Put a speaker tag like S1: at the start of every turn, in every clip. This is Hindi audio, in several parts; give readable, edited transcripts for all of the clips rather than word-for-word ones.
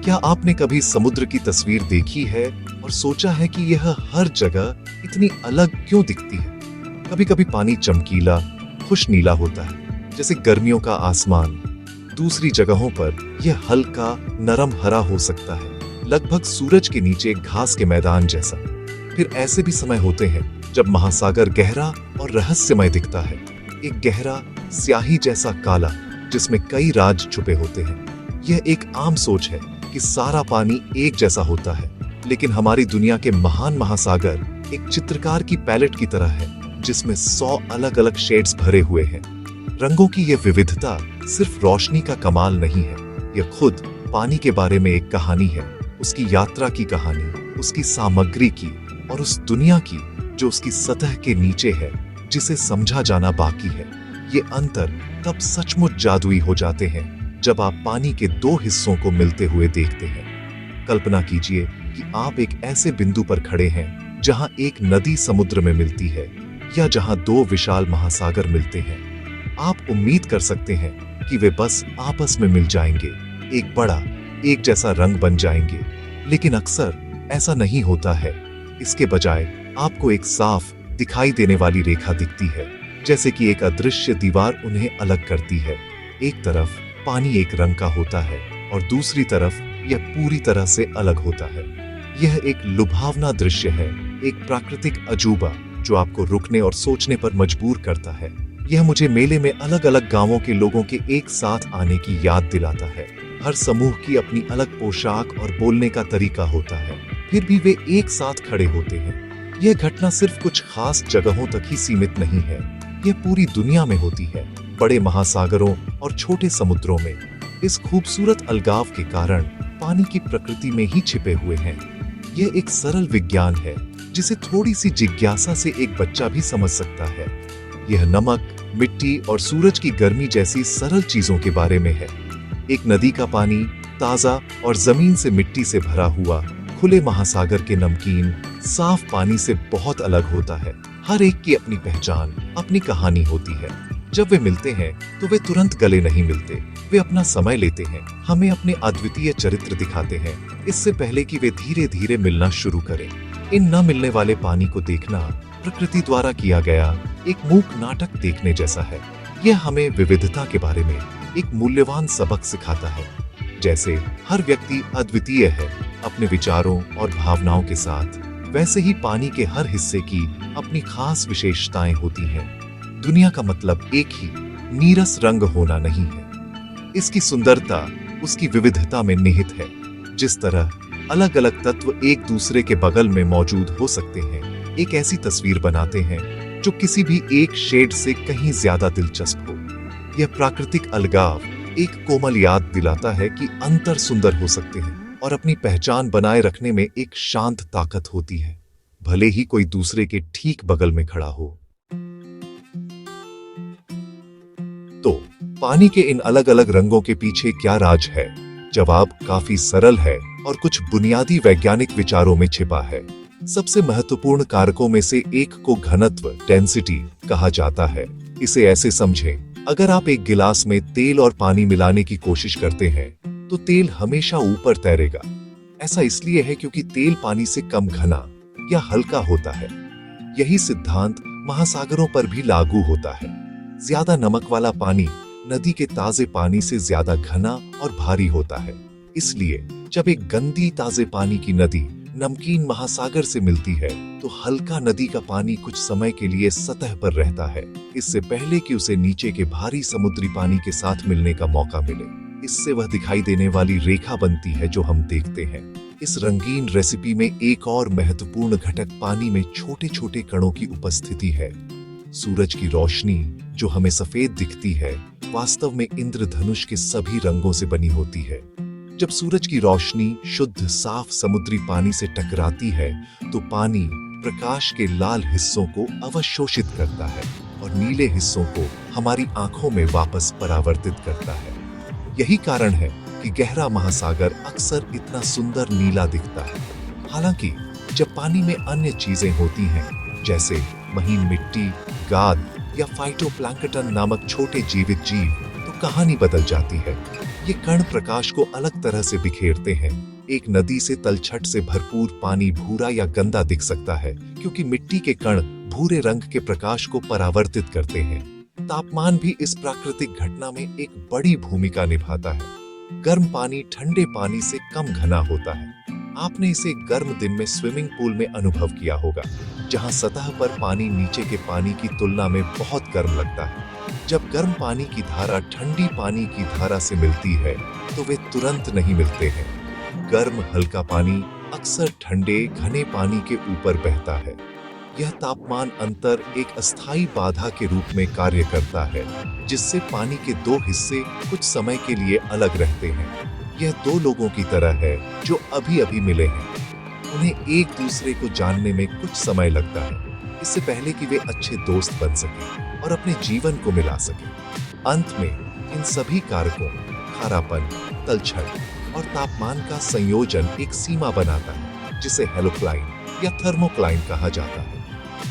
S1: क्या आपने कभी समुद्र की तस्वीर देखी है और सोचा है कि यह हर जगह इतनी अलग क्यों दिखती है? कभी कभी पानी चमकीला, खुश नीला होता है, जैसे गर्मियों का आसमान। दूसरी जगहों पर यह हल्का, नरम हरा हो सकता है, लगभग सूरज के नीचे घास के मैदान जैसा। फिर ऐसे भी समय होते हैं जब महासागर गहरा और रहस्यमय दिखता है, एक गहरा स्याही जैसा काला, जिसमें कई राज छुपे होते हैं। यह एक आम सोच है कि सारा पानी एक जैसा होता है, लेकिन हमारी दुनिया के महान महासागर एक चित्रकार की पैलेट की तरह है, जिसमें 100 अलग-अलग शेड्स भरे हुए हैं। रंगों की यह विविधता सिर्फ रोशनी का कमाल नहीं है, यह खुद पानी के बारे में एक कहानी है, उसकी यात्रा की कहानी, उसकी सामग्री की और उस दुनिया की जो उसकी सतह के नीचे है, जिसे समझा जाना बाकी है। ये अंतर तब सचमुच जादुई हो जाते हैं जब आप पानी के दो हिस्सों को मिलते हुए देखते हैं। कल्पना कीजिए कि आप एक ऐसे बिंदु पर खड़े हैं जहां एक नदी समुद्र में मिलती है, या जहां दो विशाल महासागर मिलते हैं। आप उम्मीद कर सकते हैं कि वे बस आपस में मिल जाएंगे, एक बड़ा, एक जैसा रंग बन जाएंगे, लेकिन अक्सर ऐसा नहीं होता है। इसके बजाय आपको एक साफ दिखाई देने वाली रेखा दिखती है, जैसे कि एक अदृश्य दीवार उन्हें अलग करती है। एक तरफ पानी एक रंग का होता है और दूसरी तरफ यह पूरी तरह से अलग होता है। यह एक लुभावना दृश्य है, एक प्राकृतिक अजूबा जो आपको रुकने और सोचने पर मजबूर करता है। यह मुझे मेले में अलग अलग गांवों के लोगों के एक साथ आने की याद दिलाता है। हर समूह की अपनी अलग पोशाक और बोलने का तरीका होता है, फिर भी वे एक साथ खड़े होते हैं। यह घटना सिर्फ कुछ खास जगहों तक ही सीमित नहीं है, यह पूरी दुनिया में होती है, बड़े महासागरों और छोटे समुद्रों में। इस खूबसूरत अलगाव के कारण पानी की प्रकृति में ही छिपे हुए हैं। यह एक सरल विज्ञान है जिसे थोड़ी सी जिज्ञासा से एक बच्चा भी समझ सकता है। यह नमक, मिट्टी और सूरज की गर्मी जैसी सरल चीजों के बारे में है। एक नदी का पानी ताजा और जमीन से मिट्टी से भरा हुआ खुले महासागर के नमकीन साफ पानी से बहुत अलग होता है। हर एक की अपनी पहचान, अपनी कहानी होती है। जब वे मिलते हैं तो वे तुरंत गले नहीं मिलते, वे अपना समय लेते हैं, हमें अपने अद्वितीय चरित्र दिखाते हैं, इससे पहले कि वे धीरे धीरे मिलना शुरू करें। इन न मिलने वाले पानी को देखना प्रकृति द्वारा किया गया एक मूक नाटक देखने जैसा है। यह हमें विविधता के बारे में एक मूल्यवान सबक सिखाता है। जैसे हर व्यक्ति अद्वितीय है अपने विचारों और भावनाओं के साथ, वैसे ही पानी के हर हिस्से की अपनी खास विशेषताएं होती हैं। दुनिया का मतलब एक ही नीरस रंग होना नहीं है, इसकी सुंदरता उसकी विविधता में निहित है। जिस तरह अलग अलग तत्व एक दूसरे के बगल में मौजूद हो सकते हैं, एक ऐसी तस्वीर बनाते हैं जो किसी भी एक शेड से कहीं ज्यादा दिलचस्प हो। यह प्राकृतिक अलगाव एक कोमल याद दिलाता है कि अंतर सुंदर हो सकते हैं और अपनी पहचान बनाए रखने में एक शांत ताकत होती है, भले ही कोई दूसरे के ठीक बगल में खड़ा हो। तो पानी के इन अलग अलग रंगों के पीछे क्या राज है? जवाब काफी सरल है और कुछ बुनियादी वैज्ञानिक विचारों में छिपा है। सबसे महत्वपूर्ण कारकों में से एक को घनत्व, डेंसिटी कहा जाता है। इसे ऐसे समझें, अगर आप एक गिलास में तेल और पानी मिलाने की कोशिश करते हैं तो तेल हमेशा ऊपर तैरेगा। ऐसा इसलिए है क्योंकि तेल पानी से कम घना या हल्का होता है। यही सिद्धांत महासागरों पर भी लागू होता है। ज्यादा नमक वाला पानी नदी के ताजे पानी से ज्यादा घना और भारी होता है। इसलिए जब एक गंदी ताजे पानी की नदी नमकीन महासागर से मिलती है तो हल्का नदी का पानी कुछ समय के लिए सतह पर रहता है, इससे पहले कि उसे नीचे के भारी समुद्री पानी के साथ मिलने का मौका मिले। इससे वह दिखाई देने वाली रेखा बनती है जो हम देखते हैं। इस रंगीन रेसिपी में एक और महत्वपूर्ण घटक पानी में छोटे छोटे कणों की उपस्थिति है। सूरज की रोशनी जो हमें सफेद दिखती है, वास्तव में इंद्रधनुष के सभी रंगों से बनी होती है। जब सूरज की रोशनी शुद्ध साफ समुद्री पानी से टकराती है तो पानी प्रकाश के लाल हिस्सों को अवशोषित करता है और नीले हिस्सों को हमारी आंखों में वापस परावर्तित करता है। यही कारण है कि गहरा महासागर अक्सर इतना सुंदर नीला दिखता है। हालांकि जब पानी में अन्य चीजें होती हैं, जैसे महीन मिट्टी, गाद या फाइटोप्लैंक्टन नामक छोटे जीवित जीव, तो कहानी बदल जाती है। ये कण प्रकाश को अलग तरह से बिखेरते हैं। एक नदी से तलछट से भरपूर पानी भूरा या गंदा दिख सकता है क्योंकि मिट्टी के कण भूरे रंग के प्रकाश को परावर्तित करते हैं। तापमान भी इस प्राकृतिक घटना में एक बड़ी भूमिका निभाता है। गर्म पानी ठंडे पानी से कम घना होता है। आपने इसे गर्म दिन में स्विमिंग पूल में अनुभव किया होगा, जहां सतह पर पानी नीचे के पानी की तुलना में बहुत गर्म लगता है। जब गर्म पानी की धारा ठंडी पानी की धारा से मिलती है तो वे तुरंत नहीं मिलते हैं। गर्म हल्का पानी अक्सर ठंडे घने पानी के ऊपर बहता है। यह तापमान अंतर एक अस्थायी बाधा के रूप में कार्य करता है, जिससे पानी के दो हिस्से कुछ समय के लिए अलग रहते हैं। यह दो लोगों की तरह है जो अभी अभी मिले हैं। उन्हें एक दूसरे को जानने में कुछ समय लगता है, इससे पहले कि वे अच्छे दोस्त बन सकें और अपने जीवन को मिला सकें। अंत में इन सभी कारकों खारापन, तलछट और तापमान का संयोजन एक सीमा बनाता है, जिसे हेलोक्लाइन या थर्मोक्लाइन कहा जाता है।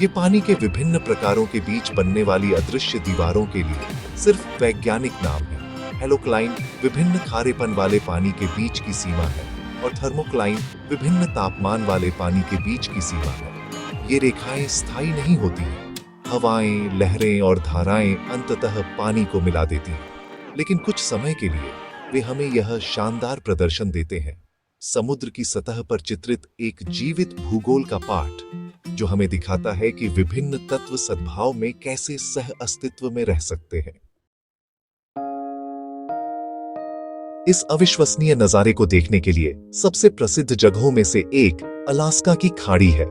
S1: ये पानी के विभिन्न प्रकारों के बीच बनने वाली अदृश्य दीवारों के लिए सिर्फ वैज्ञानिक नाम है। हेलोक्लाइन विभिन्न खारेपन वाले पानी के बीच की सीमा है और थर्मोक्लाइन विभिन्न तापमान वाले पानी के बीच की सीमा है। ये रेखाएं स्थायी नहीं होती हैं। हवाएं, लहरें और धाराएं अंततः पानी को मिला देती हैं, लेकिन कुछ समय के लिए वे हमें यह शानदार प्रदर्शन देते हैं। समुद्र की सतह पर चित्रित एक जीवित भूगोल का पाठ, जो हमें दिखाता है कि विभिन्न तत्व सद्भाव में कैसे सह अस्तित्व में रह सकते हैं। इस अविश्वसनीय नजारे को देखने के लिए सबसे प्रसिद्ध जगहों में से एक अलास्का की खाड़ी है।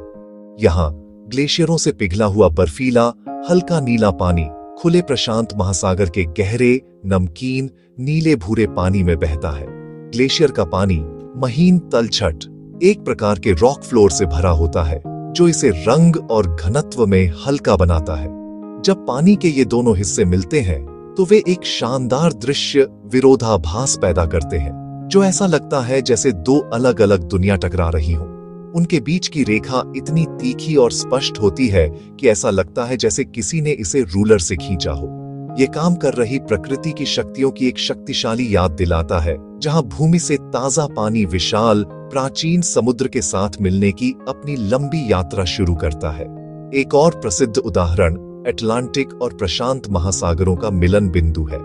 S1: यहाँ ग्लेशियरों से पिघला हुआ बर्फीला हल्का नीला पानी खुले प्रशांत महासागर के गहरे नमकीन नीले भूरे पानी में बहता है। ग्लेशियर का पानी महीन तलछट एक प्रकार के रॉक फ्लोर से भरा होता है, जो इसे रंग और घनत्व में हल्का बनाता है। जब पानी के ये दोनों हिस्से मिलते हैं तो वे एक शानदार दृश्य विरोधाभास पैदा करते हैं, जो ऐसा लगता है जैसे दो अलग अलग दुनिया टकरा रही हों। उनके बीच की रेखा इतनी तीखी और स्पष्ट होती है कि ऐसा लगता है जैसे किसी ने इसे रूलर से खींचा हो। ये काम कर रही प्रकृति की शक्तियों की एक शक्तिशाली याद दिलाता है, जहां भूमि से ताजा पानी विशाल प्राचीन समुद्र के साथ मिलने की अपनी लंबी यात्रा शुरू करता है। एक और प्रसिद्ध उदाहरण अटलांटिक और प्रशांत महासागरों का मिलन बिंदु है।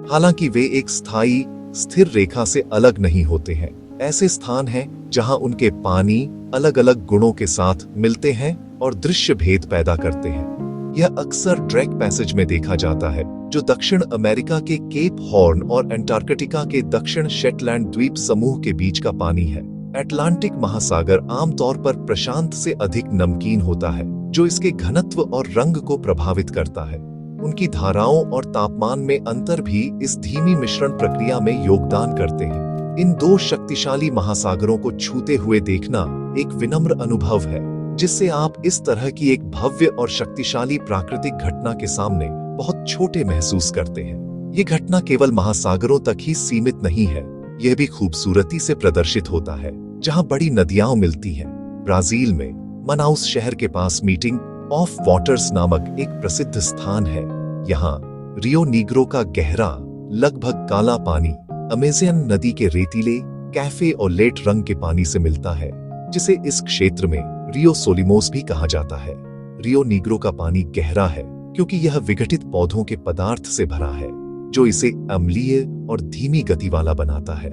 S1: हालांकि वे एक स्थायी स्थिर रेखा से अलग नहीं होते हैं। ऐसे स्थान हैं जहां उनके पानी अलग अलग गुणों के साथ मिलते हैं और दृश्य भेद पैदा करते हैं। यह अक्सर ड्रैक पैसेज में देखा जाता है, जो दक्षिण अमेरिका के केप हॉर्न और अंटार्कटिका के दक्षिण शेटलैंड द्वीप समूह के बीच का पानी है। अटलांटिक महासागर आमतौर पर प्रशांत से अधिक नमकीन होता है, जो इसके घनत्व और रंग को प्रभावित करता है। उनकी धाराओं और तापमान में अंतर भी इस धीमी मिश्रण प्रक्रिया में योगदान करते हैं। इन दो शक्तिशाली महासागरों को छूते हुए देखना एक विनम्र अनुभव है, जिससे आप इस तरह की एक भव्य और शक्तिशाली प्राकृतिक घटना के सामने बहुत छोटे महसूस करते हैं। ये घटना केवल महासागरों तक ही सीमित नहीं है, यह भी खूबसूरती से प्रदर्शित होता है जहां बड़ी नदियां मिलती हैं। ब्राजील में मनाउस शहर के पास मीटिंग ऑफ वाटर्स नामक एक प्रसिद्ध स्थान है। यहाँ रियो नीग्रो का गहरा लगभग काला पानी अमेज़न नदी के रेतीले कैफे और लेट रंग के पानी से मिलता है, जिसे इस क्षेत्र में रियो सोलिमोस भी कहा जाता है। रियो नीग्रो का पानी गहरा है क्योंकि यह विघटित पौधों के पदार्थ से भरा है, जो इसे अम्लीय और धीमी गति वाला बनाता है।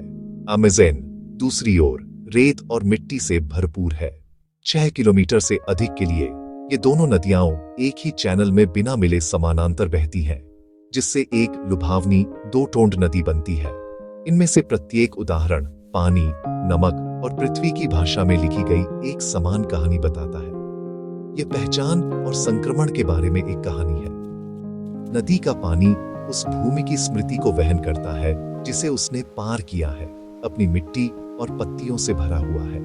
S1: अमेज़न दूसरी ओर रेत और मिट्टी से भरपूर है। 6 किलोमीटर से अधिक के लिए ये दोनों नदियां एक ही चैनल में बिना मिले समानांतर बहती हैं, जिससे एक लुभावनी दो टोंड नदी बनती है। इनमें से प्रत्येक उदाहरण पानी, नमक और पृथ्वी की भाषा में लिखी गई एक समान कहानी बताता है। यह पहचान और संक्रमण के बारे में एक कहानी है। नदी का पानी उस भूमि की स्मृति को वहन करता है जिसे उसने पार किया है, अपनी मिट्टी और पत्तियों से भरा हुआ है।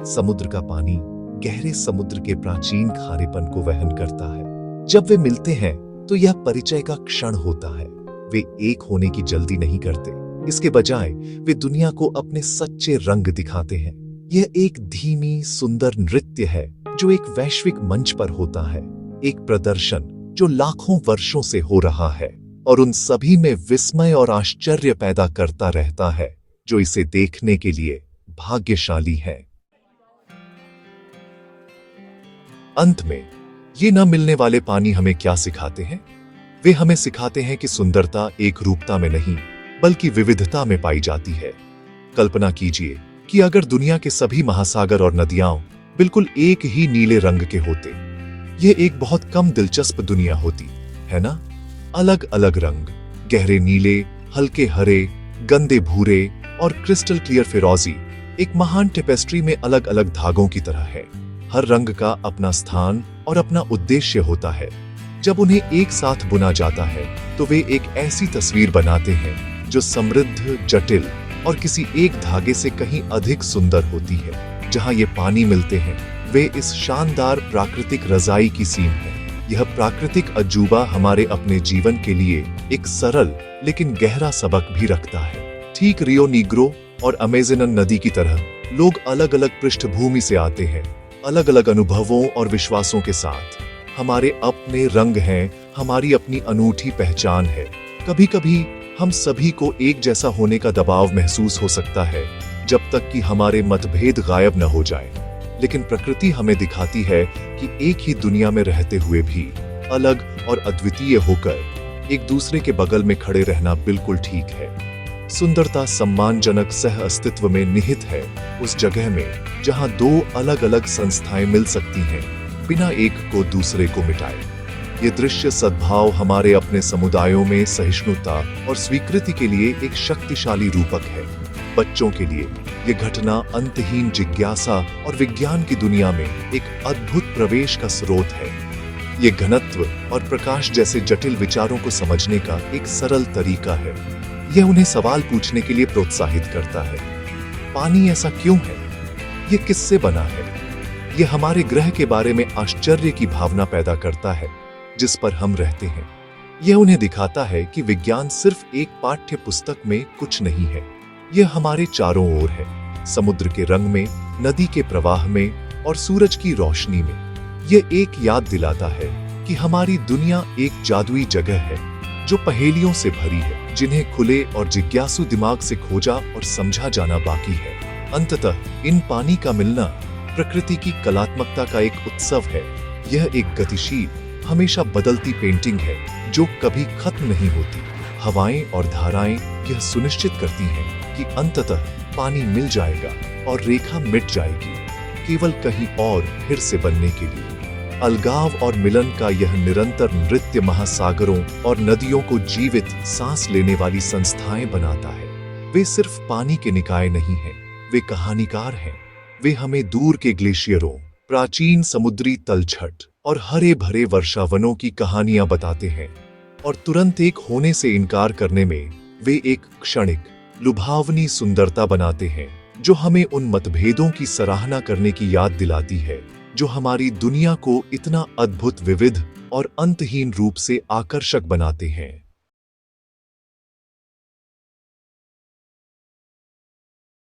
S1: समुद्र का पानी गहरे समुद्र के प्राचीन खारेपन को वहन करता है। जब वे मिलते हैं तो यह परिचय का क्षण होता है। वे एक होने की जल्दी नहीं करते, इसके बजाय वे दुनिया को अपने सच्चे रंग दिखाते हैं। यह एक धीमी सुंदर नृत्य है जो एक वैश्विक मंच पर होता है, एक प्रदर्शन जो लाखों वर्षों से हो रहा है और उन सभी में विस्मय और आश्चर्य पैदा करता रहता है जो इसे देखने के लिए भाग्यशाली है। अंत में ये न मिलने वाले पानी हमें क्या सिखाते हैं? वे हमें सिखाते हैं कि सुंदरता एक रूपता में नहीं बल्कि विविधता में पाई जाती है। कल्पना कीजिए कि अगर दुनिया के सभी महासागर और नदियां बिल्कुल एक ही नीले रंग के होते, यह एक बहुत कम दिलचस्प दुनिया होती, है ना? अलग अलग रंग, गहरे नीले, हल्के हरे, गंदे भूरे और क्रिस्टल क्लियर फिरोजी एक महान टेपेस्ट्री में अलग अलग धागों की तरह है। हर रंग का अपना स्थान और अपना उद्देश्य होता है। जब उन्हें एक साथ बुना जाता है तो वे एक ऐसी तस्वीर बनाते हैं जो समृद्ध, जटिल और किसी एक धागे से कहीं अधिक सुंदर होती है। जहां ये पानी मिलते हैं वे इस शानदार प्राकृतिक रजाई की सीम है। यह प्राकृतिक अजूबा हमारे अपने जीवन के लिए एक सरल लेकिन गहरा सबक भी रखता है। ठीक रियो नीग्रो और अमेज़न नदी की तरह लोग अलग अलग पृष्ठभूमि से आते हैं, अलग अलग अनुभवों और विश्वासों के साथ। हमारे अपने रंग हैं, हमारी अपनी अनूठी पहचान है। कभी कभी हम सभी को एक जैसा होने का दबाव महसूस हो सकता है जब तक कि हमारे मतभेद गायब न हो जाए। लेकिन प्रकृति हमें दिखाती है कि एक ही दुनिया में रहते हुए भी अलग और अद्वितीय होकर एक दूसरे के बगल में खड़े रहना बिल्कुल ठीक है। सुंदरता सम्मानजनक सह अस्तित्व में निहित है, उस जगह में जहां दो अलग अलग संस्थाएं मिल सकती हैं बिना एक को दूसरे को मिटाए। ये दृश्य सद्भाव हमारे अपने समुदायों में सहिष्णुता और स्वीकृति के लिए एक शक्तिशाली रूपक है। बच्चों के लिए ये घटना अंतहीन जिज्ञासा और विज्ञान की दुनिया में एक अद्भुत प्रवेश का स्रोत है। ये घनत्व और प्रकाश जैसे जटिल विचारों को समझने का एक सरल तरीका है। यह उन्हें सवाल पूछने के लिए प्रोत्साहित करता है। पानी ऐसा क्यों है? ये किससे बना है? यह हमारे ग्रह के बारे में आश्चर्य की भावना पैदा करता है जिस पर हम रहते हैं। यह उन्हें दिखाता है कि विज्ञान सिर्फ एक पाठ्य पुस्तक में कुछ नहीं है, यह हमारे चारों ओर है, समुद्र के रंग में, नदी के प्रवाह में और सूरज की रोशनी में। यह एक याद दिलाता है कि हमारी दुनिया एक जादुई जगह है जो पहेलियों से भरी है, जिन्हें खुले और जिज्ञासु दिमाग से खोजा और समझा जाना बाकी है। अंततः इन पानी का मिलना प्रकृति की कलात्मकता का एक उत्सव है। यह एक गतिशील, हमेशा बदलती पेंटिंग है जो कभी खत्म नहीं होती। हवाएं और धाराएं यह सुनिश्चित करती हैं कि अंततः पानी मिल जाएगा और रेखा मिट जाएगी, केवल कहीं और फिर से बनने के लिए। अलगाव और मिलन का यह निरंतर नृत्य महासागरों और नदियों को जीवित, सांस लेने वाली संस्थाएं बनाता है। वे सिर्फ पानी के निकाय नहीं हैं, वे कहानीकार हैं। वे हमें दूर के ग्लेशियरों, प्राचीन समुद्री तलछट और हरे भरे वर्षावनों की कहानियां बताते हैं, और तुरंत एक होने से इनकार करने में वे एक क्षणिक, लुभावनी सुंदरता बनाते हैं जो हमें उन मतभेदों की सराहना करने की याद दिलाती है जो हमारी दुनिया को इतना अद्भुत, विविध और अंतहीन रूप से आकर्षक बनाते हैं।